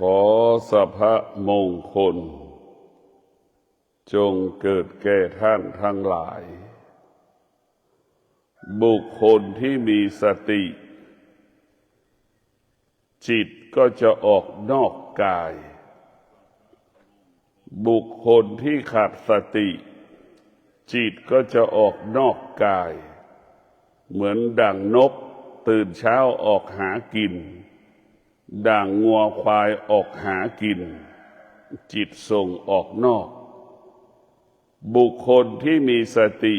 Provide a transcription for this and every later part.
ขอสภะมงคลจงเกิดแก่ท่านทั้งหลายบุคคลที่มีสติจิตก็จะออกนอกกายบุคคลที่ขาดสติจิตก็จะออกนอกกายเหมือนดั่งนกตื่นเช้าออกหากินดั่งงัวควายออกหากินจิตส่งออกนอกบุคคลที่มีสติ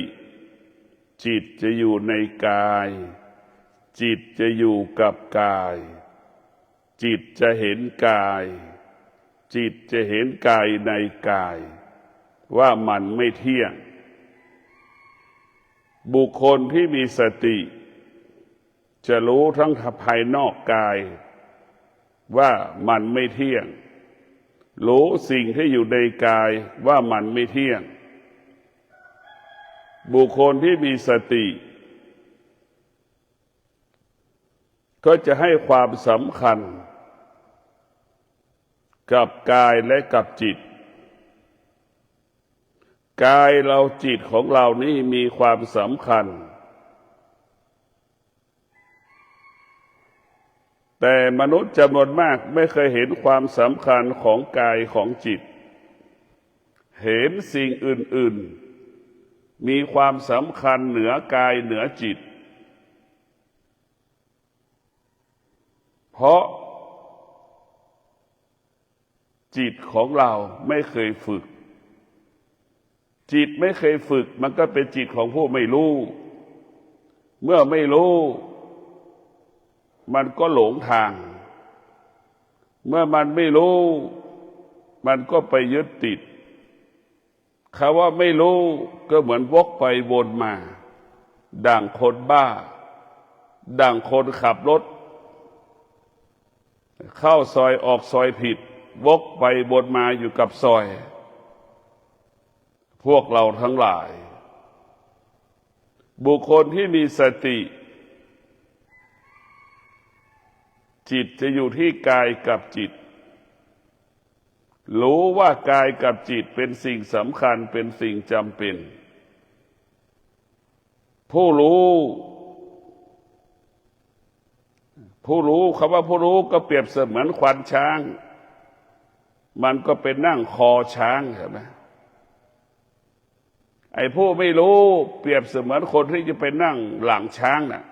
จิตจะอยู่ในกายจิตจะอยู่กับกายจิตจะเห็นกายจิตจะเห็นกายในกายว่ามันไม่เที่ยงบุคคลที่มีสติจะรู้ทั้งภายนอกกายว่ามันไม่เที่ยงรู้สิ่งที่อยู่ในกายว่ามันไม่เที่ยงบุคคลที่มีสติก็จะให้ความสำคัญกับกายและกับจิตกายเราจิตของเรานี่มีความสำคัญแต่มนุษย์จำนวนมากไม่เคยเห็นความสำคัญของกายของจิตเห็นสิ่งอื่นๆมีความสำคัญเหนือกายเหนือจิตเพราะจิตของเราไม่เคยฝึกจิตไม่เคยฝึกมันก็เป็นจิตของผู้ไม่รู้เมื่อไม่รู้มันก็หลงทางเมื่อมันไม่รู้มันก็ไปยึดติดคำว่าไม่รู้ก็เหมือนวกไปวนมาดั่งคนบ้าดั่งคนขับรถเข้าซอยออกซอยผิดวกไปวนมาอยู่กับซอยพวกเราทั้งหลายบุคคลที่มีสติจิตจะอยู่ที่กายกับจิตรู้ว่ากายกับจิตเป็นสิ่งสำคัญเป็นสิ่งจำเป็นผู้รู้คำว่าผู้รู้ก็เปรียบเสมือนควานช้างมันก็เป็นนั่งคอช้างใช่ไหมไอ้ผู้ไม่รู้เปรียบเสมือนคนที่จะไปนั่งหลังช้างน่ะ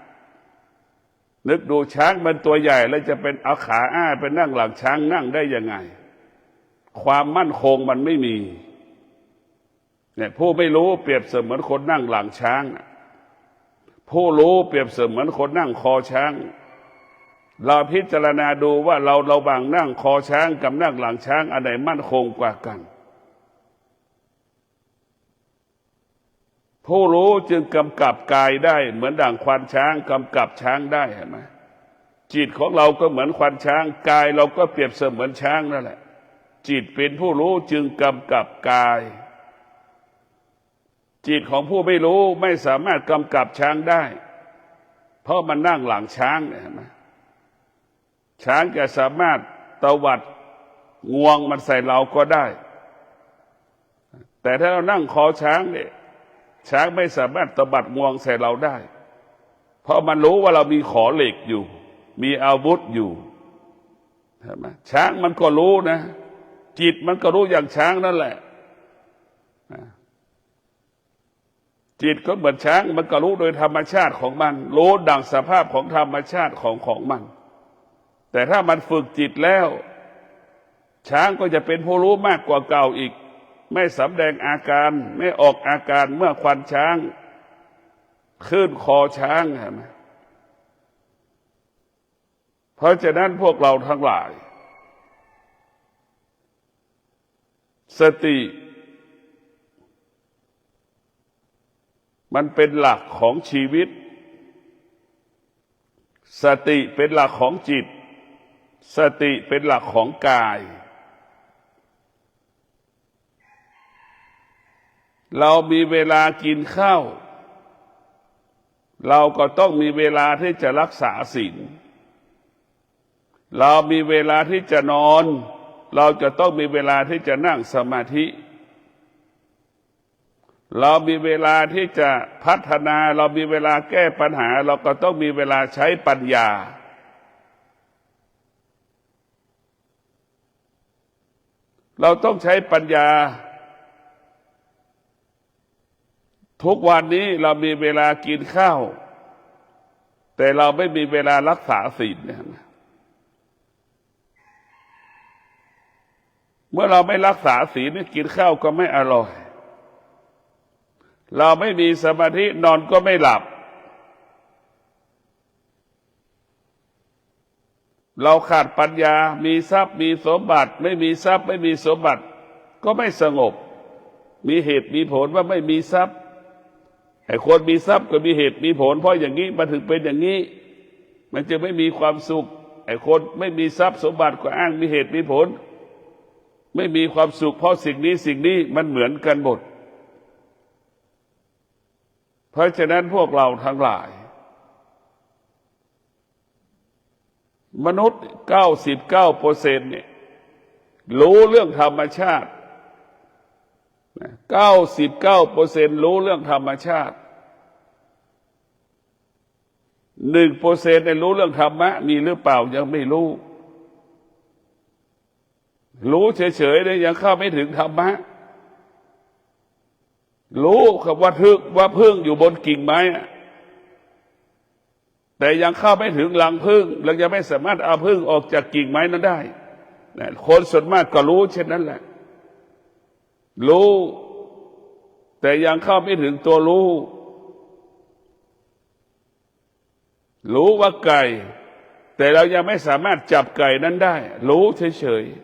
นึกดูช้างมันตัวใหญ่แล้วจะเป็นเอาขาอ้าไปนั่งหลังช้างนั่งได้ยังไงความมั่นคงมันไม่มีเนี่ยผู้ไม่รู้เปรียบเสมือนคนนั่งหลังช้างผู้รู้เปรียบเสมือนคนนั่งคอช้างเราพิจารณาดูว่าเราบางนั่งคอช้างกับนั่งหลังช้างอันไหนมั่นคงกว่ากันผู้รู้จึงกำกับกายได้เหมือนดั่งควานช้างกำกับช้างได้เห็นไหมจิตของเราก็เหมือนควานช้างกายเราก็เปรียบเสมือนช้างนั่นแหละจิตเป็นผู้รู้จึงกำกับกายจิตของผู้ไม่รู้ไม่สามารถกำกับช้างได้เพราะมันนั่งหลังช้างเห็นไหมช้างจะสามารถตวัดงวงมันใส่เราก็ได้แต่ถ้าเรานั่งคอช้างเนี่ยช้างไม่สามารถตบัดงวงใส่เราได้เพราะมันรู้ว่าเรามีขอเหล็กอยู่มีอาวุธอยู่ใช่ไหมช้างมันก็รู้นะจิตมันก็รู้อย่างช้างนั่นแหละจิตก็เหมือนช้างมันก็รู้โดยธรรมชาติของมันรู้ดังสภาพของธรรมชาติของมันแต่ถ้ามันฝึกจิตแล้วช้างก็จะเป็นผู้รู้มากกว่าเก่าอีกไม่สำแดงอาการไม่ออกอาการเมื่อควานช้างขึ้นคอช้างเห็นไหมเพราะฉะนั้นพวกเราทั้งหลายสติมันเป็นหลักของชีวิตสติเป็นหลักของจิตสติเป็นหลักของกายเรามีเวลากินข้าวเราก็ต้องมีเวลาที่จะรักษาศีล เรามีเวลาที่จะนอนเราจะต้องมีเวลาที่จะนั่งสมาธิเรามีเวลาที่จะพัฒนาเรามีเวลาแก้ปัญหาเราก็ต้องมีเวลาใช้ปัญญาเราต้องใช้ปัญญาทุกวันนี้เรามีเวลากินข้าวแต่เราไม่มีเวลารักษาศีลเนี่ยเมื่อเราไม่รักษาศีลกินข้าวก็ไม่อร่อยเราไม่มีสมาธินอนก็ไม่หลับเราขาดปัญญามีทรัพย์มีสมบัติไม่มีทรัพย์ไม่มีสมบัติก็ไม่สงบมีเหตุมีผลว่าไม่มีทรัพย์ไอ้คนมีทรัพย์ก็มีเหตุมีผลเพราะอย่างนี้มาถึงเป็นอย่างนี้มันจะไม่มีความสุขไอ้คนไม่มีทรัพย์สมบัติก็อ้างมีเหตุมีผลไม่มีความสุขเพราะสิ่งนี้มันเหมือนกันหมดเพราะฉะนั้นพวกเราทั้งหลายมนุษย์99%เนี่ยรู้เรื่องธรรมชาติ99%รู้เรื่องธรรมชาติ1%เนี่ยรู้เรื่องธรรมะมีหรือเปล่ายังไม่รู้เฉยๆเนี่ยยังเข้าไม่ถึงธรรมะรู้ครับว่าพึ่งอยู่บนกิ่งไม้แต่ยังเข้าไม่ถึงรังผึ้งเรายังไม่สามารถเอาผึ้งออกจากกิ่งไม้นั้นได้คนส่วนมากก็รู้เช่นนั้นแหละรู้แต่ยังเข้าไม่ถึงตัวรู้ว่าไก่แต่เรายังไม่สามารถจับไก่นั้นได้รู้เฉยๆ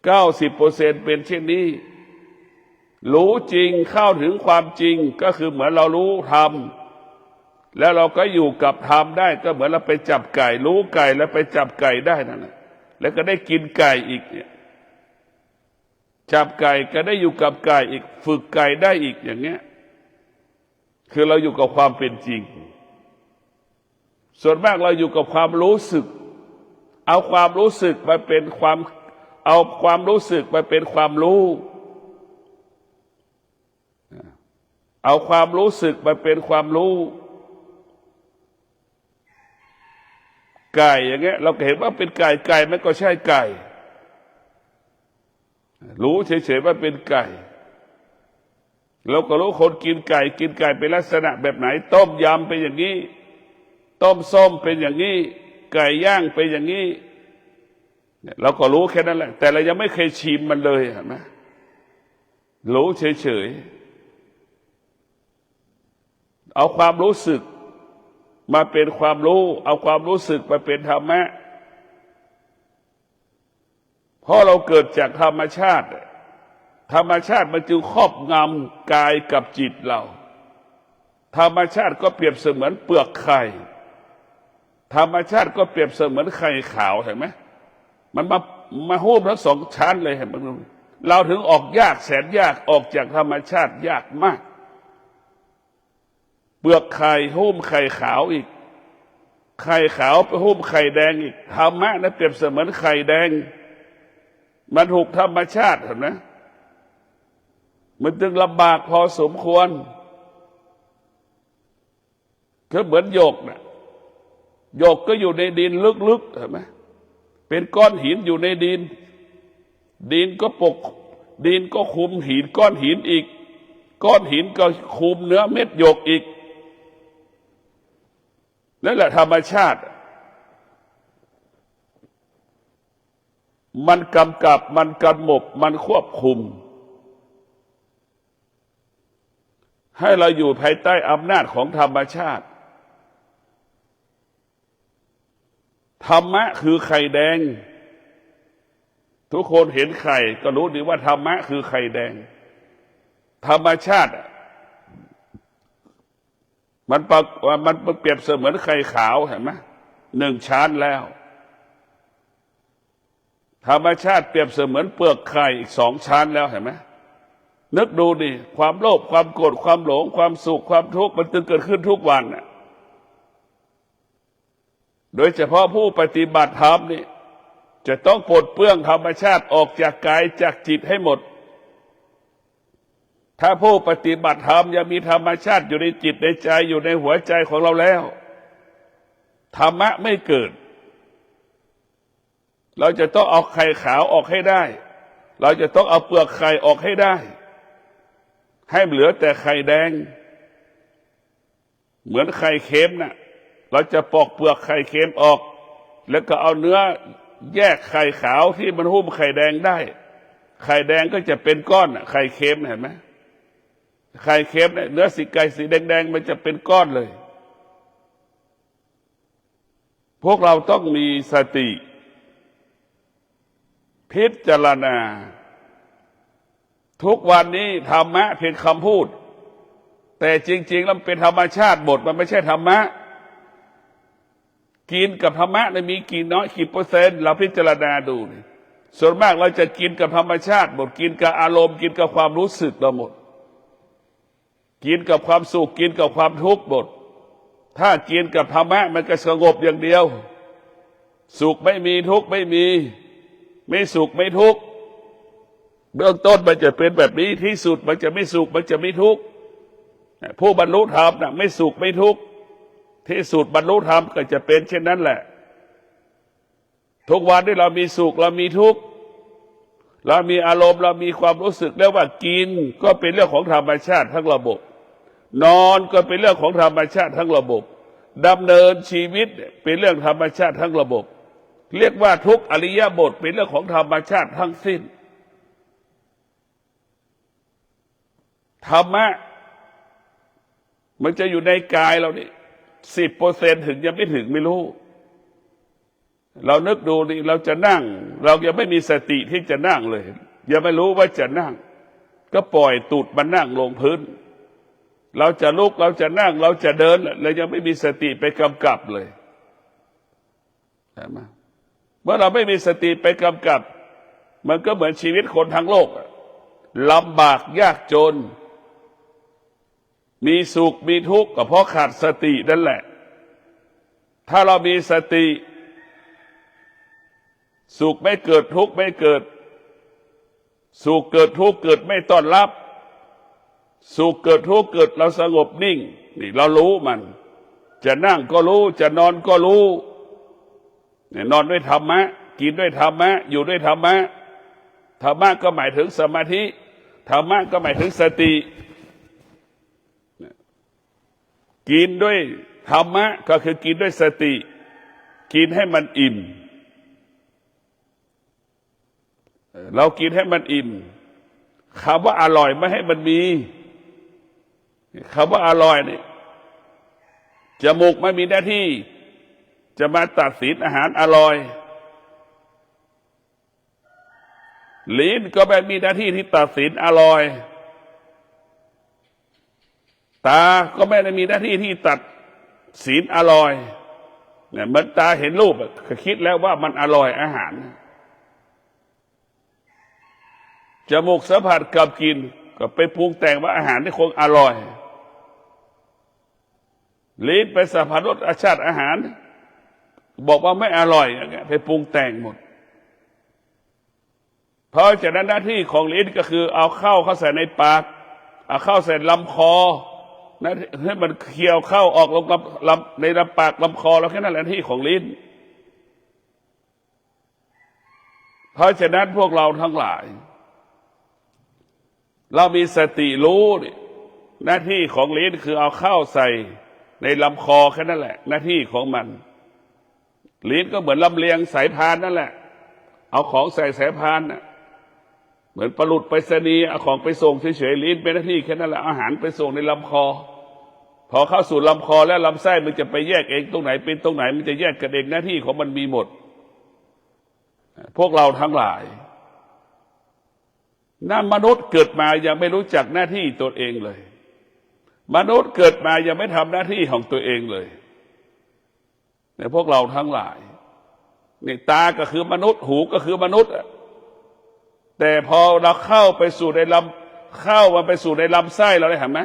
90%เป็นเช่นนี้รู้จริงเข้าถึงความจริงก็คือเหมือนเรารู้ธรรมแล้วเราก็อยู่กับธรรมได้ก็เหมือนเราไปจับไก่รู้ไก่แล้วไปจับไก่ได้นั่นแหละแล้วก็ได้กินไก่อีกเนี่ยจับไก่ก็ได้อยู่กับไก่อีกฝึกไก่ได้อีกอย่างเงี้ยคือเราอยู่กับความเป็นจริงส่วนมากเราอยู่กับความรู้สึกเอาความรู้สึกมาเป็นความเอาความรู้สึกมาเป็นความรู้เอาความรู้สึกมาเป็นความรู้ไก่อย่างเงี้ยเราเห็นว่าเป็นไก่มันก็ใช่ไก่รู้เฉยๆว่าเป็นไก่เราก็รู้คนกินไก่เป็นลักษณะแบบไหนต้มยำเป็นอย่างนี้ต้มส้มเป็นอย่างนี้ไก่ย่างเป็นอย่างนี้เราก็รู้แค่นั้นแหละแต่เรายังไม่เคยชิมมันเลยเห็นไหมรู้เฉยๆเอาความรู้สึกมาเป็นความรู้เอาความรู้สึกมาเป็นธรรมะเพราะเราเกิดจากธรรมชาติมันจึงครอบงำกายกับจิตเราธรรมชาติก็เปรียบเสมือนเปลือกไข่ธรรมชาติก็เปรียบเสมือนไข่ขาวเห็นไหมมันมาหุ้มทั้งสองชั้นเลยเห็นไหมเราถึงออกยากแสนยากออกจากธรรมชาติยากมากเปลือกไข่หุ้มไข่ขาวอีกไข่ขาวไปหุ้มไข่แดงอีกธรรมะนั้นเปรียบเสมือนไข่แดงมันถูกธรรมชาติเห็นไหมมันจึงลำบากพอสมควรก็เหมือนหยกนะหยกก็อยู่ในดินลึกๆเห็นไหมเป็นก้อนหินอยู่ในดินดินก็คุมหินก้อนหินอีกก้อนหินก็คุมเนื้อเม็ดหยกอีกนั่นแหละธรรมชาติมันกำกับมันกำหนดมันควบคุมให้เราอยู่ภายใต้อำนาจของธรรมชาติธรรมะคือไข่แดงทุกคนเห็นไข่ก็รู้ดีว่าธรรมะคือไข่แดงธรรมชาติมันเปรียบเสมือนไข่ขาวเห็นไหม1 ชั้นแล้วธรรมชาติเปรียบเสมือนเปลือกไข่อีก2 ชั้นแล้วเห็นไหมนึกดูดิความโลภความโกรธความหลงความสุขความทุกข์มันจึงเกิดขึ้นทุกวัน โดยเฉพาะผู้ปฏิบัติธรรมนี่จะต้องปลดเปลื้องธรรมชาติออกจากกายจากจิตให้หมดถ้าผู้ปฏิบัติธรรมยังมีธรรมชาติอยู่ในจิตในใจอยู่ในหัวใจของเราแล้วธรรมะไม่เกิดเราจะต้องเอาไข่ขาวออกให้ได้เราจะต้องเอาเปลือกไข่ออกให้ได้ให้เหลือแต่ไข่แดงเหมือนไข่เค็มน่ะเราจะปอกเปลือกไข่เค็มออกแล้วก็เอาเนื้อแยกไข่ขาวที่มันหุ้มไข่แดงได้ไข่แดงก็จะเป็นก้อนไข่เค็มเห็นไหมไข่เค็มเนี่ยเนื้อสีไก่สีแดงๆมันจะเป็นก้อนเลยพวกเราต้องมีสติพิจารณาทุกวันนี้ธรรมะเพียงคำพูดแต่จริงๆแล้วมันเป็นธรรมชาติหมดมันไม่ใช่ธรรมะกินกับธรรมะมีกี่น้อยกี่เปอร์เซ็นต์เราพิจารณาดูส่วนมากเราจะกินกับธรรมชาติหมดกินกับอารมณ์กินกับความรู้สึกเราหมดกินกับความสุขกินกับความทุกข์หมดถ้ากินกับธรรมะมันก็สงบอย่างเดียวสุขไม่มีทุกข์ไม่มีไม่สุขไม่ทุกข์เบื้องต้นมันจะเป็นแบบนี้ที่สุดมันจะไม่สุขมันจะไม่ทุกข์ผู้บรรลุธรรมน่ะไม่สุขไม่ทุกข์ที่สุดบรรลุธรรมก็จะเป็นเช่นนั้นแหละทุกวันที่เรามีสุขเรามีทุกข์เรามีอารมณ์เรามีความรู้สึกแล้วว่ากินก็เป็นเรื่องของธรรมชาติทั้งระบบนอนก็เป็นเรื่องของธรรมชาติทั้งระบบดำเนินชีวิตเป็นเรื่องธรรมชาติทั้งระบบเรียกว่าทุกอริยบทเป็นเรื่องของธรรมชาติทั้งสิ้นธรรมะมันจะอยู่ในกายเรานี่10%ถึงยังไม่ถึงไม่รู้เรานึกดูนี่เราจะนั่งเรายังไม่มีสติที่จะนั่งเลยยังไม่รู้ว่าจะนั่งก็ปล่อยตูดมันนั่งลงพื้นเราจะลุกเราจะนั่งเราจะเดินเรายังไม่มีสติไปกำกับเลยเห็นไหมเมื่อเราไม่มีสติไปกำกับมันก็เหมือนชีวิตคนทั้งโลกลำบากยากจนมีสุขมีทุกข์ก็เพราะขาดสตินั่นแหละถ้าเรามีสติสุขไม่เกิดทุกข์ไม่เกิดสุขเกิดทุกข์เกิดไม่ต้อนรับสุขเกิดทุกข์เกิดเราสงบนิ่งนี่เรารู้มันจะนั่งก็รู้จะนอนก็รู้เนี่ยนอนด้วยธรรมะกินด้วยธรรมะอยู่ด้วยธรรมะธรรมะก็หมายถึงสมาธิธรรมะก็หมายถึงสติกินด้วยธรรมะก็คือกินด้วยสติกินให้มันอิ่มเรากินให้มันอิ่มคำว่าอร่อยไม่ให้มันมีคำว่าอร่อยนี่จมูกไม่มีหน้าที่จะมาตัดสินอาหารอร่อยลิ้นก็ไม่มีหน้าที่ที่ตัดสินอร่อยตาก็ไม่ได้มีหน้าที่ที่ตัดสินอร่อยเนี่ยมันตาเห็นรูปก็คิดแล้วว่ามันอร่อยอาหารจมูกสัมผัสกับกินก็ไปปรุงแต่งว่าอาหารที่คงอร่อยลิ้นไปสัมผัสรสชาติอาหารบอกว่าไม่อร่อยอย่างเงี้ยไปปรุงแต่งหมดเพราะฉะนั้นหน้าที่ของลิ้นก็คือเอาเข้าใส่ในปากเอาเข้าใส่ลำคอนะให้มันเคี้ยวเข้าออกลงในลำปากลำคอแล้วแค่นั้นแหละหน้าที่ของลิ้นเพราะฉะนั้นพวกเราทั้งหลายเรามีสติรู้หน้าที่ของลิ้นคือเอาเข้าใส่ในลำคอแค่นั้นแหละหน้าที่ของมันลิ้นก็เหมือนลำเลียงสายพานนั่นแหละเอาของใส่สายพานน่ะเหมือนปลุดไปรษณีย์เอาของไปส่งเฉยๆลิ้นเป็นหน้าที่แค่นั้นแหละอาหารไปส่งในลำคอพอเข้าสู่ลำคอแล้วลำไส้มันจะไปแยกเองตรงไหนเป็นตรงไหนมันจะแยกกันเองหน้าที่ของมันมีหมดพวกเราทั้งหลายมนุษย์เกิดมายังไม่รู้จักหน้าที่ตัวเองเลยมนุษย์เกิดมายังไม่ทำหน้าที่ของตัวเองเลยในพวกเราทั้งหลายนี่ตาก็คือมนุษย์หูก็คือมนุษย์แต่พอเราเข้าไปสู่ในลำไส้เราได้เห็นไหม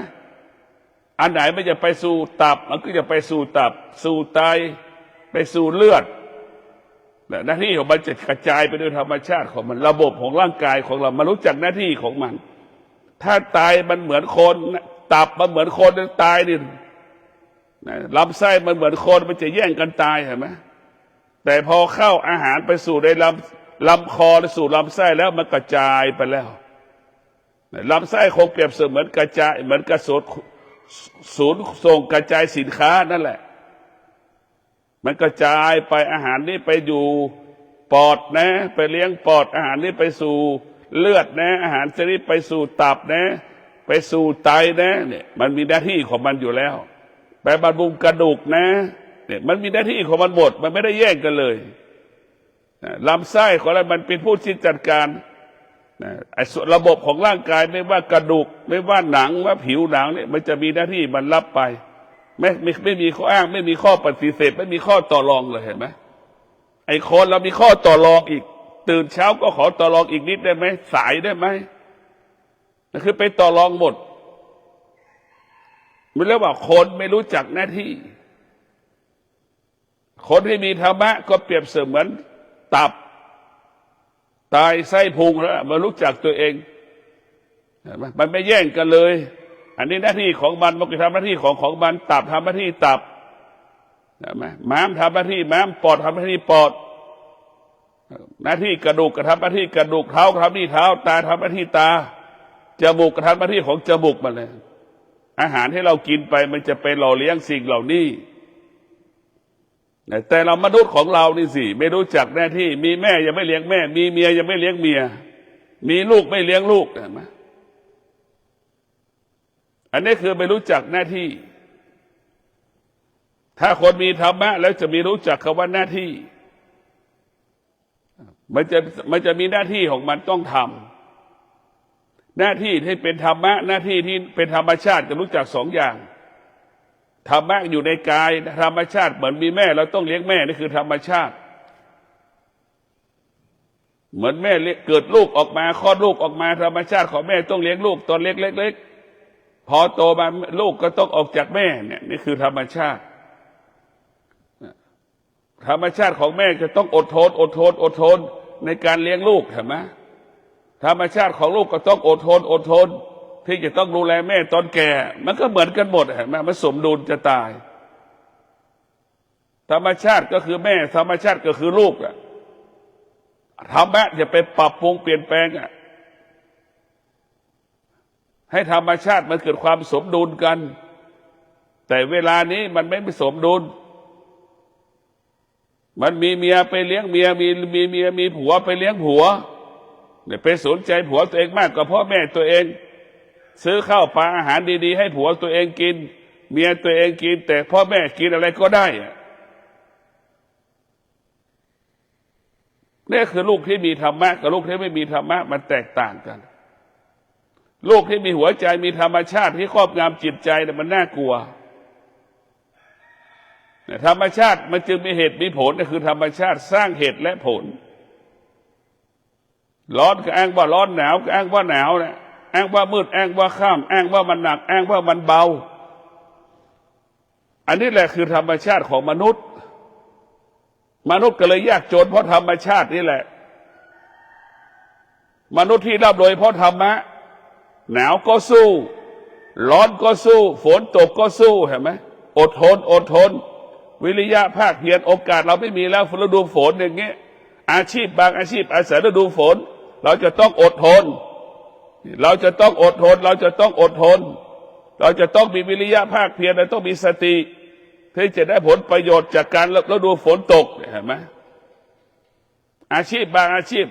อันไหนมันจะไปสู่ตับมันก็จะไปสู่ตับสู่ไต ไปสู่เลือดหน้าที่ของมันจะกระจายไปโดยธรรมชาติของมันระบบของร่างกายของเรามารู้จักหน้าที่ของมันถ้าตายมันเหมือนคนตับมันเหมือนคนตายนี่ลำไส้มันเหมือนคนมันจะแย่งกันตายเห็นไหมแต่พอเข้าอาหารไปสู่ในลำคอไปสู่ลำไส้แล้วมันกระจายไปแล้วลำไส้คงเปรียบเสมือนกระจายเหมือนกระศูนย์ส่งกระจายสินค้านั่นแหละมันกระจายไปอาหารนี้ไปอยู่ปอดนะไปเลี้ยงปอดอาหารนี้ไปสู่เลือดนะอาหารชนิดไปสู่ตับนะไปสู่ไตนะเนี่ยมันมีหน้าที่ของมันอยู่แล้วไปบำรุงกระดูกนะเนี่ยมันมีหน้าที่ของมันหมดมันไม่ได้แย่งกันเลยลำไส้ของเรามันเป็นผู้ที่จัดการไอ้ระบบของร่างกายไม่ว่ากระดูกไม่ว่าหนังว่าผิวหนังเนี่ยมันจะมีหน้าที่มันรับไปไม่มีข้ออ้างไม่มีข้อปฏิเสธไม่มีข้อต่อรองเลยเห็นไหมไอ้คนเรามีข้อต่อรองอีกตื่นเช้าก็ขอต่อรองอีกนิดได้ไหมสายได้ไหมนั่นคือไปต่อรองหมดมันเรียกว่าคนไม่รู้จักหน้าที่คนที่มีธรรมะก็เปรียบเสมือนตับตายไส้พุงแล้วมันรู้จักตัวเองมันไม่แย่งกันเลยอันนี้หน้าที่ของมันมันก็ทำหน้าที่ของมันตับทำหน้าที่ตับม้ามทำหน้าที่ม้ามปอดทำหน้าที่ปอดหน้าที่กระดูกก็ทำหน้าที่กระดูกเท้าทำหน้าที่เท้าตาทำหน้าที่ตาจมูกก็ทำหน้าที่ของจมูกมันเลยอาหารที่เรากินไปมันจะไปหล่อเลี้ยงสิ่งเหล่านี้แต่เรามนุษย์ของเรานี่สิไม่รู้จักหน้าที่มีแม่ยังไม่เลี้ยงแม่มีเมียยังไม่เลี้ยงเมียมีลูกไม่เลี้ยงลูกเห็นไหมอันนี้คือไม่รู้จักหน้าที่ถ้าคนมีธรรมะแล้วจะมีรู้จักคำว่าหน้าที่มันจะมีหน้าที่ของมันต้องทำหน้าที่ที่เป็นธรรมะหน้าที่ที่เป็นธรรมชาติจะรู้จักสองอย่างธรรมะอยู่ในกายธรรมชาติเหมือนมีแม่เราต้องเลี้ยงแม่นี่คือธรรมชาติเหมือนแม่เกิดลูกออกมาคลอดลูกออกมาธรรมชาติของแม่ต้องเลี้ยงลูกตอนเล็กๆพอโตมาลูกก็ต้องออกจากแม่เนี่ยนี่คือธรรมชาติธรรมชาติของแม่จะต้องอดทนในการเลี้ยงลูกเห็นไหมธรรมชาติของลูกก็ต้องอดทนที่จะต้องดูแลแม่ตอนแก่มันก็เหมือนกันหมดเห็นไหมมันสมดุลจะตายธรรมชาติก็คือแม่ธรรมชาติก็คือลูกอะธรรมะอย่าไปปรับปรุงเปลี่ยนแปลงอะให้ธรรมชาติมันเกิดความสมดุลกันแต่เวลานี้มันไม่สมดุลมันมีเมียไปเลี้ยงเมียมีเมียมีผัวไปเลี้ยงผัวเนี่ยไปสนใจผัวตัวเองมากกว่าพ่อแม่ตัวเองซื้อข้าวปลาอาหารดีๆให้ผัวตัวเองกินเมียตัวเองกินแต่พ่อแม่กินอะไรก็ได้นี่คือลูกที่มีธรรมะกับลูกที่ไม่มีธรรมะมันแตกต่างกันลูกที่มีหัวใจมีธรรมชาติที่ครอบงำจิตใจเนี่ยมันน่ากลัวธรรมชาติมันจึงมีเหตุมีผลก็คือธรรมชาติสร้างเหตุและผลร้อนก็อ้างว่าร้อนหนาวก็อ้างว่าหนาวนะอ้างว่ามืดอ้างว่าค่ำอ้างว่ามันหนักอ้างว่ามันเบาอันนี้แหละคือธรรมชาติของมนุษย์ก็เลยยากจนเพราะธรรมชาตินี่แหละมนุษย์ที่ร่ำรวยเพราะธรรมะหนาวก็สู้ร้อนก็สู้ฝนตกก็สู้เห็นไหมอดทนวิริยะภาคเพียรโอกาสเราไม่มีแล้วฤดูฝนอย่างเงี้ยอาชีพบางอาชีพอาศัยฤดูฝนเราจะต้องอดทนเราจะต้องมีวิริยะภาคเพียรเราต้องมีสติที่จะได้ผลประโยชน์จากการฤดูฝนตกเห็นไหมอาชีพบางอาชีพ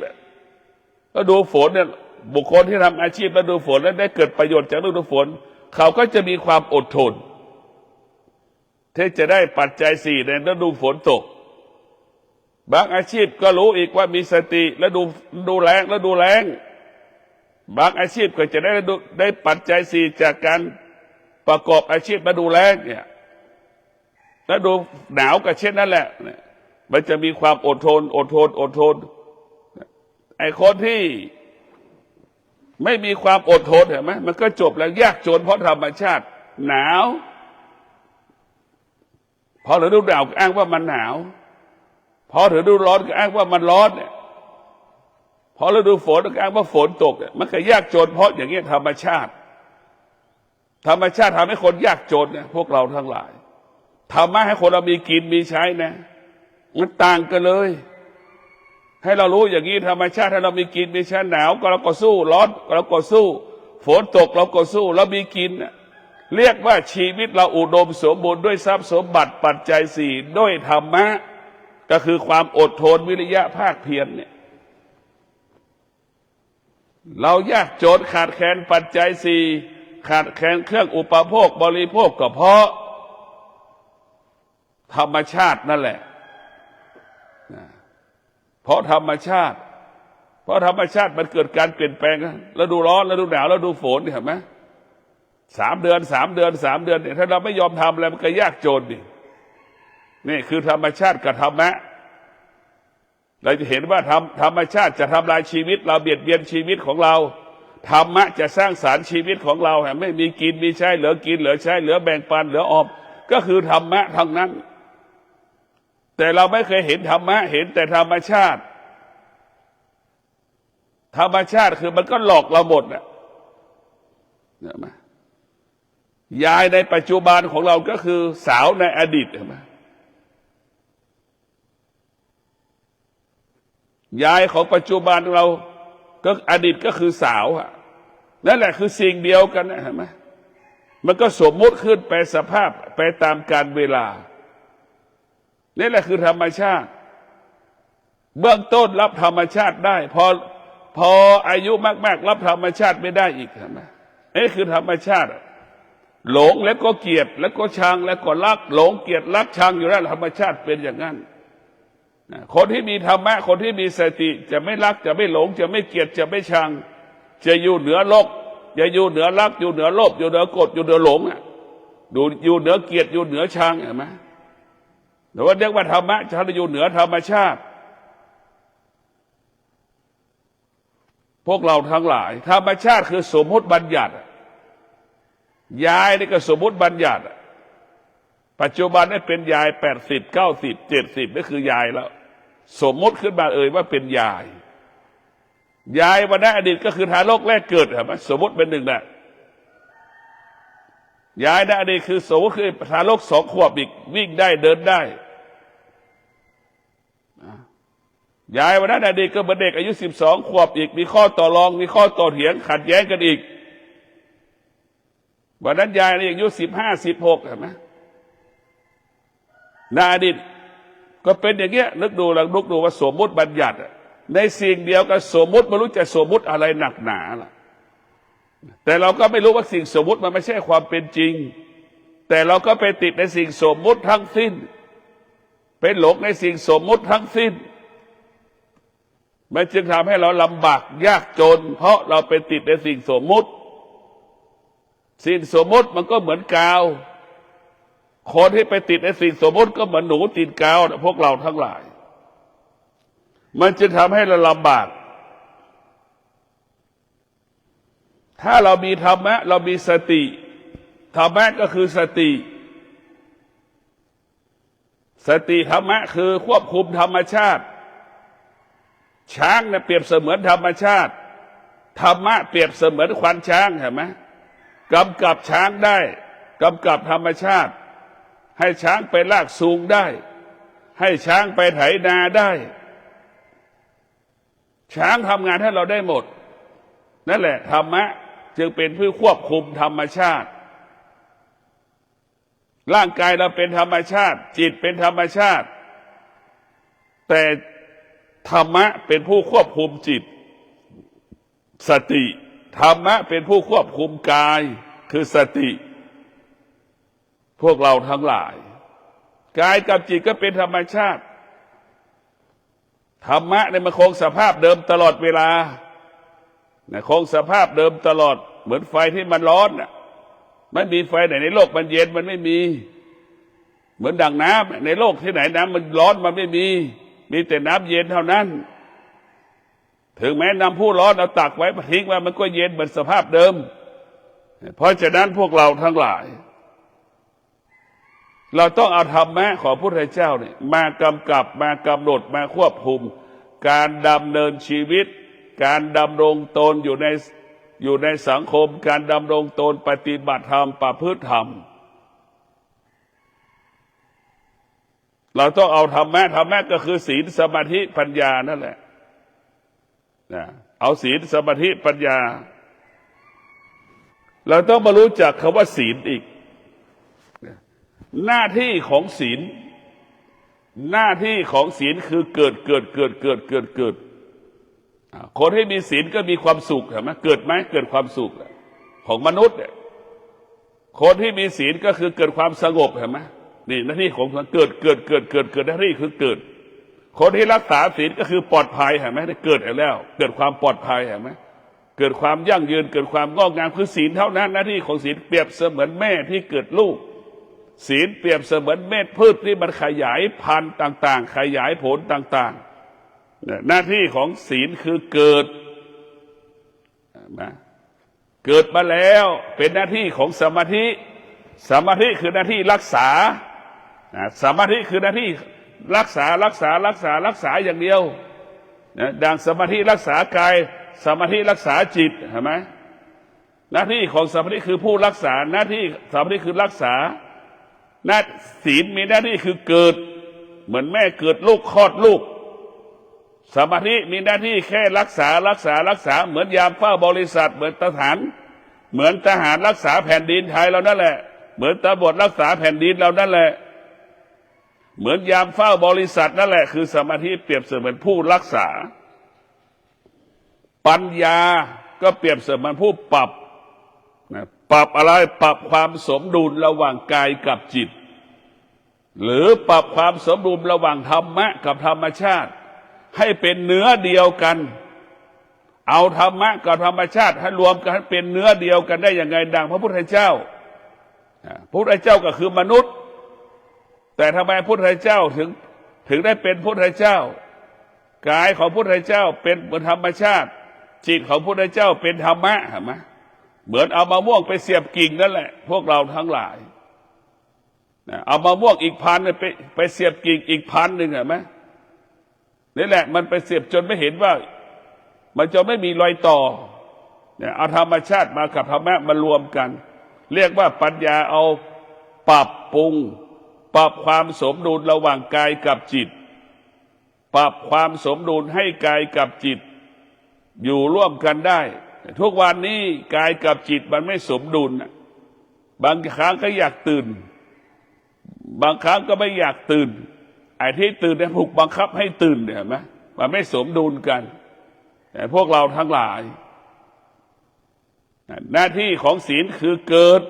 ฤดูฝนเนี่ยบุคคลที่ทำอาชีพฤดูฝนแล้วได้เกิดประโยชน์จากฤดูฝนเขาก็จะมีความอดทนที่จะได้ปัจจัยสี่ในฤดูฝนตกบางอาชีพก็รู้อีกว่ามีสติแล้วดูแรงบางอาชีพก็จะได้ปัจจัยสี่จากการประกอบอาชีพฤดูแล้งเนี่ยแล้วดูหนาวก็เช่นนั้นแหละมันจะมีความอดทนไอ้คนที่ไม่มีความอดทนเห็นไหมมันก็จบแล้วยากจนเพราะธรรมชาติหนาว พอฤดูหนาวก็อ้างว่ามันหนาวพอฤดูร้อนก็อ้างว่ามันร้อนเนี่ยพอฤดูฝนก็อ้างว่าฝนตกเนี่ยมันก็ยากจนเพราะอย่างเงี้ยธรรมชาติทำให้คนยากจนเนี่ยพวกเราทั้งหลายทำให้คนเรามีกินมีใช้นะมันต่างกันเลยให้เรารู้อย่างนี้ธรรมชาติถ้าเรามีกินมีใช้หนาวก็เราก็สู้ร้อนก็เราก็สู้ฝนตกเราก็สู้เรามีกินเรียกว่าชีวิตเราอุดมสมบูรณ์ด้วยทรัพย์สมบัติปัจจัยสี่ด้วยธรรมะก็คือความอดทนวิริยะภาคเพียรเนี่ยเรายากจนขาดแคลนปัจจัยสี่ขาดแคลนเครื่องอุปโภคบริโภคก็เพราะธรรมชาตินั่นแหละเพราะธรรมชาติมันเกิดการเปลี่ยนแปลงฤดูร้อนฤดูหนาวฤดูฝนเห็นไหม3 เดือนเนี่ยถ้าเราไม่ยอมทำอะไรมันก็ยากจนดินี่คือธรรมชาติกับธรรมะเราจะเห็นว่าธรรมชาติจะทำลายชีวิตเราเบียดเบียนชีวิตของเราธรรมะจะสร้างสรรค์ชีวิตของเราไม่มีกินมีใช้เหลือกินเหลือใช้เหลือแบ่งปันเหลือออมก็คือธรรมะทั้งนั้นแต่เราไม่เคยเห็นธรรมะเห็นแต่ธรรมชาติคือมันก็หลอกเราหมดเนี่ยยายในปัจจุบันของเราก็คือสาวในอดีตเห็นไหมยายของปัจจุบันเราก็อดีตก็คือสาวนั่นแหละคือสิ่งเดียวกันนะเห็นไหมมันก็สมมุติขึ้นไปสภาพไปตามกาลเวลานี่แหละคือธรรมชาติเบื้องต้นรับธรรมชาติได้พออายุมากๆรับธรรมชาติไม่ได้อีกเห็นไหมนี่คือธรรมชาติหลงแล้วก็เกลียดแล้วก็ชังแล้วก็รักหลงเกลียดรักชังอยู่แล้วธรรมชาติเป็นอย่างนั้นคนที่มีธรรมะคนที่มีสติจะไม่รักจะไม่หลงจะไม่เกลียดจะไม่ชังจะอยู่เหนือโลกจะอยู่เหนือรักอยู่เหนือโลภอยู่เหนือกฎอยู่เหนือหลงอยู่เหนือเกลียดอยู่เหนือชังเห็นไหมแต่ว่าเรียกว่าธรรมะจะอยู่เหนือธรรมชาติพวกเราทั้งหลายธรรมชาติคือสมมติบัญญัติยายนี่ก็สมมติบัญญัติปัจจุบันนี่เป็นยาย80 90 70นี่คือยายแล้วสมมติขึ้นมาว่าเป็นยายวันนั้นอดีตก็คือทารกแรกเกิดเห็นไหมสมมติเป็นหนึ่งแหละยายในอดีตคือสมมติคือทารก2 ขวบอีกวิ่งได้เดินได้ยายวันนั้นอดีตก็เป็นเด็กอายุ12 ขวบอีกมีข้อต่อรองมีข้อต่อเถียงขัดแย้งกันอีกวันนั้นยายอายุ15 16เห็นไหมในอดีตก็เป็นอย่างเงี้ยนึกดูว่าสมมุติบัญญัติในสิ่งเดียวกันสมมุติไม่รู้จะสมมุติอะไรหนักหนาล่ะแต่เราก็ไม่รู้ว่าสิ่งสมมุติมันไม่ใช่ความเป็นจริงแต่เราก็ไปติดในสิ่งสมมุติทั้งสิ้นเป็นหลงในสิ่งสมมุติทั้งสิ้นมันจึงทำให้เราลำบากยากจนเพราะเราไปติดในสิ่งสมมุติสิ่งสมมุติมันก็เหมือนกาวคนที่ไปติดในสิ่งสมมุติก็เหมือนหนูติดกาวนะพวกเราทั้งหลายมันจะทำให้เราลำบากถ้าเรามีธรรมะเรามีสติธรรมะก็คือสติธรรมะคือควบคุมธรรมชาติช้างเนี่ยเปรียบเสมือนธรรมชาติธรรมะเปรียบเสมือนขวัญช้างเห็นไหมกำกับช้างได้กำกับธรรมชาติให้ช้างไปลากสูงได้ให้ช้างไปไถนาได้ช้างทำงานให้เราได้หมดนั่นแหละธรรมะจึงเป็นผู้ควบคุมธรรมชาติร่างกายเราเป็นธรรมชาติจิตเป็นธรรมชาติแต่ธรรมะเป็นผู้ควบคุมจิตสติธรรมะเป็นผู้ควบคุมกายคือสติพวกเราทั้งหลายกายกับจิตก็เป็นธรรมชาติธรรมะเนี่ยมันคงสภาพเดิมตลอดเวลาคงสภาพเดิมตลอดเหมือนไฟที่มันร้อนไม่มีไฟไหนในโลกมันเย็นมันไม่มีเหมือนดั่งน้ำในโลกที่ไหนน้ำมันร้อนมันไม่มีแต่น้ำเย็นเท่านั้นถึงแม้น้ำผู้ร้อนเอาตักไว้ทิ้งไว้มันก็เย็นเหมือนสภาพเดิมเพราะฉะนั้นพวกเราทั้งหลาย เราต้องเอาธรรมะของพระพุทธเจ้าเนี่ยมากำกับมากำหนดมาควบคุมการดำเนินชีวิตการดำรงตนอยู่ในสังคมการดำรงตนปฏิบัติธรรมประพฤติธรรมเราต้องเอาธรรมะก็คือศีลสมาธิปัญญานั่นแหละนะเอาศีลสมาธิปัญญาเราต้องมารู้จักคำว่าศีลอีกหน้าที่ของศีลคือเกิดคนที่มีศีลก็มีความสุขเห็นไหมเกิดความสุขของมนุษย์เนี่ยคนที่มีศีลก็คือเกิดความสงบเห็นไหมนี่หน้าที่ของเกิดหน้าที่คือเกิดคนที่รักษาศีลก็คือปลอดภัยเห็นไหมได้เกิดแล้วเกิดความปลอดภัยเห็นไหมเกิดความยั่งยืนเกิดความงอกงามคือศีลเท่านั้นหน้าที่ของศีลเปรียบเสมือนแม่ที่เกิดลูกศีลเปรียบเสมือนเม็ดพืชที่มันขยายพันธุ์ต่างๆขยายผลต่างๆหน้าที่ของศีลคือเกิดมาแล้วเป็นหน้าที่ของสมาธิคือหน้าที่รักษาสมาธิคือหน้าที่รักษาอย่างเดียวดังสมาธิรักษากายสมาธิรักษาจิตเห็นไหมหน้าที่ของสมาธิคือผู้รักษาหน้าที่สมาธิคือรักษาศีลมีหน้าที่คือเกิดเหมือนแม่เกิดลูกคลอดลูกสมาธิมีหน้าที่แค่รักษาเหมือนยามเฝ้าบริษัทเหมือนทหารรักษาแผ่นดินไทยเรานั่นแหละเหมือนตำรวจรักษาแผ่นดินเรานั่นแหละเหมือนยามเฝ้าบริษัทนั่นแหละคือสมาธิเปรียบเสมือนผู้รักษาปัญญาก็เปรียบเสมือนผู้ปรับอะไรปรับความสมดุลระหว่างกายกับจิตหรือปรับความสมดุลระหว่างธรรมะกับธรรมชาติให้เป็นเนื้อเดียวกันเอาธรรมะกับธรรมชาติให้รวมกันเป็นเนื้อเดียวกันได้อย่างไงดังพระพุทธเจ้าพระพุทธเจ้าก็คือมนุษย์แต่ทำไมพระพุทธเจ้าถึงได้เป็นพระพุทธเจ้ากายของพระพุทธเจ้าเป็นเหมือนธรรมชาติจิตของพระพุทธเจ้าเป็นธรรมะเห็นไหมเหมือนเอามะม่วงไปเสียบกิ่งนั่นแหละพวกเราทั้งหลายเอามะม่วงอีกพันไปเสียบกิ่งอีก1,000เห็นไหมนี่แหละมันไปเสียบจนไม่เห็นว่ามันจะไม่มีรอยต่อเอาธรรมชาติมากับธรรมะมารวมกันเรียกว่าปัญญาเอาปรับปรุงปรับความสมดุลระหว่างกายกับจิตปรับความสมดุลให้กายกับจิตอยู่ร่วมกันได้ทุกวันนี้กายกับจิตมันไม่สมดุลบางครั้งก็อยากตื่นบางครั้งก็ไม่อยากตื่นไอ้ที่ตื่นเนี่ยถูกบังคับให้ตื่นเห็นไหมมันไม่สมดุลกันแต่พวกเราทั้งหลายหน้าที่ของศีลคือเกิด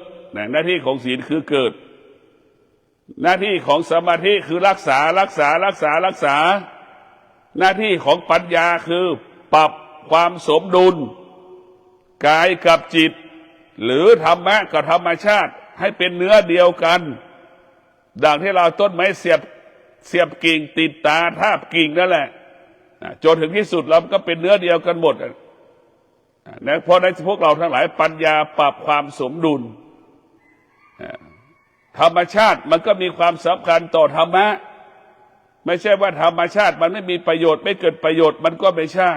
หน้าที่ของศีลคือเกิดหน้าที่ของสมาธิคือรักษาหน้าที่ของปัญญาคือปรับความสมดุลกายกับจิตหรือธรรมะกับธรรมชาติให้เป็นเนื้อเดียวกันดังที่เราต้นไม้เสียบกิ่งติดตาทาบกิ่งนั่นแหละจนถึงที่สุดเราก็เป็นเนื้อเดียวกันหมดนะเพราะในพวกเราทั้งหลายปัญญาปรับความสมดุลธรรมชาติมันก็มีความสำคัญต่อธรรมะไม่ใช่ว่าธรรมชาติมันไม่มีประโยชน์ไม่เกิดประโยชน์มันก็ไม่ใช่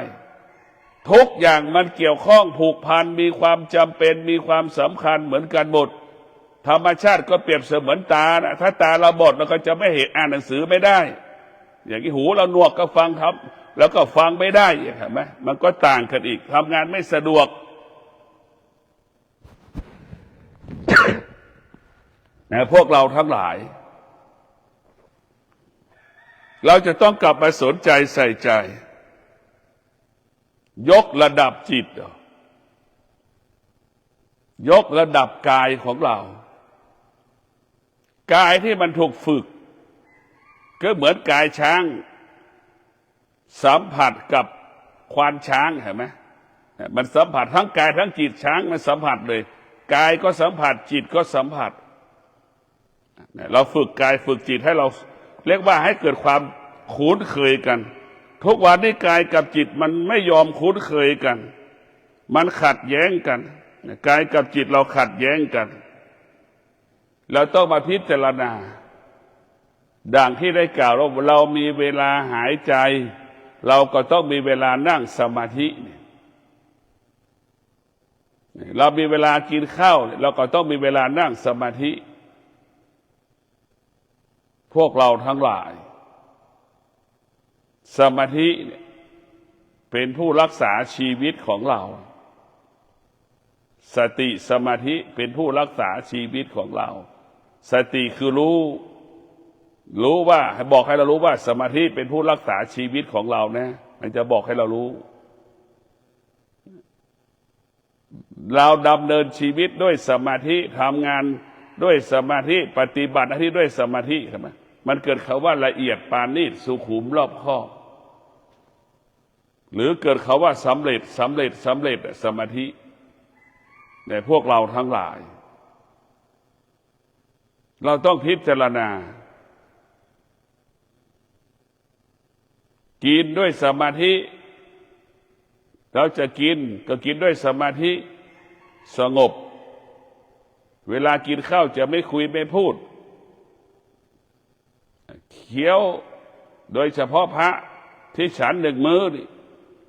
ทุกอย่างมันเกี่ยวข้องผูกพันมีความจำเป็นมีความสำคัญเหมือนกันหมดธรรมชาติก็เปรียบเสมือนตานะถ้าตาเราบอดเราก็จะไม่เห็นอ่านหนังสือไม่ได้อย่างที่หูเราหนวกก็ฟังครับแล้วก็ฟังไม่ได้เห็นไหมมันก็ต่างกันอีกทำงานไม่สะดวกพวกเราทั้งหลายเราจะต้องกลับมาสนใจใส่ใจยกระดับจิตยกระดับกายของเรากายที่มันถูกฝึกก็เหมือนกายช้างสัมผัสกับควานช้างเห็นไหมมันสัมผัสทั้งกายทั้งจิตช้างมันสัมผัสเลยกายก็สัมผัสจิตก็สัมผัสเราฝึกกายฝึกจิตให้เราเรียกว่าให้เกิดความคุ้นเคยกันทุกวันนี้กายกับจิตมันไม่ยอมคุ้นเคยกันมันขัดแย้งกันกายกับจิตเราขัดแย้งกันเราต้องมาพิจารณา ดังที่ได้กล่าวว่าเรามีเวลาหายใจเราก็ต้องมีเวลานั่งสมาธิเรามีเวลากินข้าวเราก็ต้องมีเวลานั่งสมาธิพวกเราทั้งหลายสมาธิเป็นผู้รักษาชีวิตของเราสติสมาธิเป็นผู้รักษาชีวิตของเราสติคือรู้ว่าบอกให้เรารู้ว่าสมาธิเป็นผู้รักษาชีวิตของเรานะมันจะบอกให้เรารู้เราดำเนินชีวิตด้วยสมาธิทำงานด้วยสมาธิปฏิบัติหน้าที่ด้วยสมาธิใช่ไหมมันเกิดคำว่าละเอียดปานนีตสุขุมรอบคอบหรือเกิดคำว่าสำเร็จสมาธิในพวกเราทั้งหลายเราต้องพิจารณากินด้วยสมาธิเราจะกินก็กินด้วยสมาธิสงบเวลากินข้าวจะไม่คุยไม่พูดเคี้ยวโดยเฉพาะพระที่ฉันหนึ่งมื้อนี่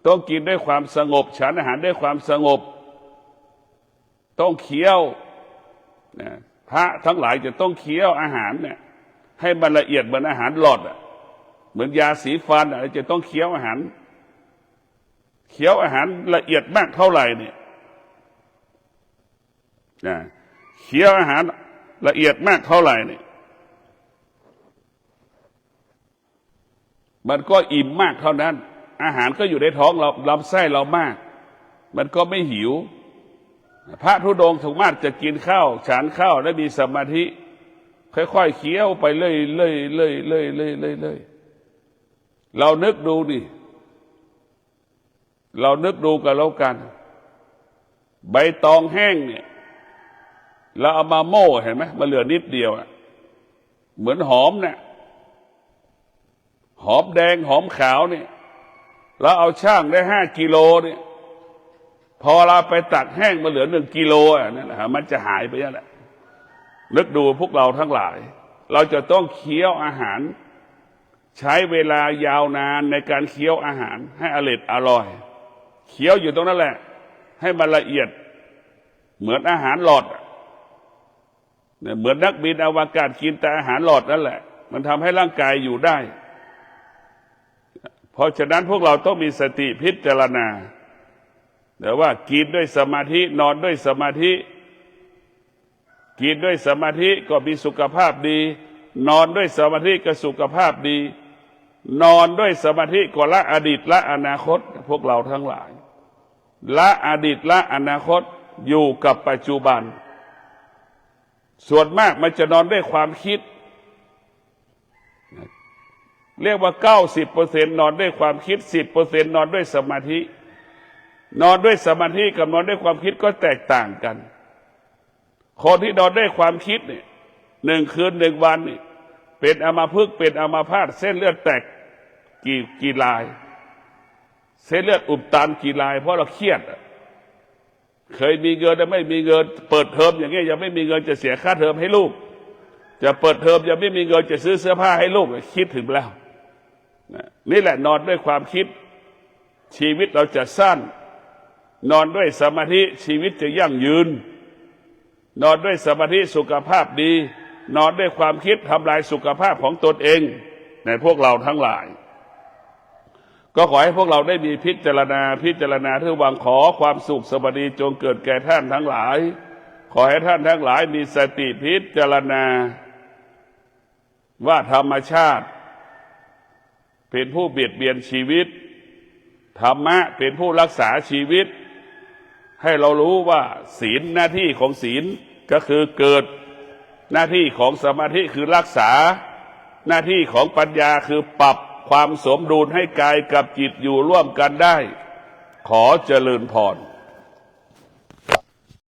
ต้องกินด้วยความสงบฉันอาหารด้วยความสงบต้องเคี้ยวนะพระทั้งหลายจะต้องเคี้ยวอาหารเนี่ยให้มันละเอียดเหมือนอาหารหลอดเหมือนยาสีฟันอะไรจะต้องเคี้ยวอาหารละเอียดมากเท่าไหร่เนี่ยนะเคี้ยวอาหารละเอียดมากเท่าไหร่เนี่ยมันก็อิ่มมากเท่านั้นอาหารก็อยู่ในท้องเราลำไส้เรามากมันก็ไม่หิวพระธุดงค์ถูกมากจะกินข้าวฉันข้าวและมีสมาธิค่อยๆเคี้ยวไปเรื่อยเรานึกดูดิเรานึกดูกันแล้วกันใบตองแห้งเนี่ยเราเอามาโม่เห็นไหมมันเหลือนิดเดียวเหมือนหอมเนี่ยหอมแดงหอมขาวเนี่ยเราเอาช่างได้5 กิโลเนี่ยพอเราไปตักแห้งมาเหลือ1 กิโลนั่นแหละมันจะหายไปนั่นแหละนึกดูพวกเราทั้งหลายเราจะต้องเคี้ยวอาหารใช้เวลายาวนานในการเคี้ยวอาหารให้อร่อยเคี้ยวอยู่ตรงนั้นแหละให้มันละเอียดเหมือนอาหารหลอดเหมือนนักบินอวกาศกินแต่อาหารหลอดนั่นแหละมันทำให้ร่างกายอยู่ได้เพราะฉะนั้นพวกเราต้องมีสติพิจารณาแต่ว่ากินด้วยสมาธินอนด้วยสมาธิกินด้วยสมาธิก็มีสุขภาพดีนอนด้วยสมาธิก็สุขภาพดีนอนด้วยสมาธิก็ละอดีตละอนาคตพวกเราทั้งหลายละอดีตละอนาคตอยู่กับปัจจุบันส่วนมากมันจะนอนด้วยความคิดเรียกว่า 90% นอนด้วยความคิด 10% นอนด้วยสมาธินอนด้วยสมาธิกับนอนด้วยความคิดก็แตกต่างกันคนที่นอนด้วยความคิดเนี่ย1 คืน 1 วันนี่เป็นอัมพฤกษ์เป็นอัมพาตเส้นเลือดแตกกี่ลายเส้นเลือดอุดตันกี่ลายเพราะเราเครียดเคยมีเงินแต่ไม่มีเงินเปิดเทอมอย่างเงี้ยยังไม่มีเงินจะเสียค่าเทอมให้ลูกจะเปิดเทอมยังไม่มีเงินจะซื้อเสื้อผ้าให้ลูกคิดถึงแล้วนี่แหละนอนด้วยความคิดชีวิตเราจะสั้นนอนด้วยสมาธิชีวิตจะยั่งยืนนอนด้วยสมาธิสุขภาพดีนอนด้วยความคิดทำลายสุขภาพของตนเองในพวกเราทั้งหลายก็ขอให้พวกเราได้มีพิจารณาเพื่อหวังขอความสุขสวัสดีจงเกิดแก่ท่านทั้งหลายขอให้ท่านทั้งหลายมีสติพิจารณาว่าธรรมชาติเป็นผู้เบียดเบียนชีวิตธรรมะเป็นผู้รักษาชีวิตให้เรารู้ว่าศีลหน้าที่ของศีลก็คือเกิดหน้าที่ของสมาธิคือรักษาหน้าที่ของปัญญาคือปรับความสมดุลให้กายกับจิตอยู่ร่วมกันได้ขอเจริญพร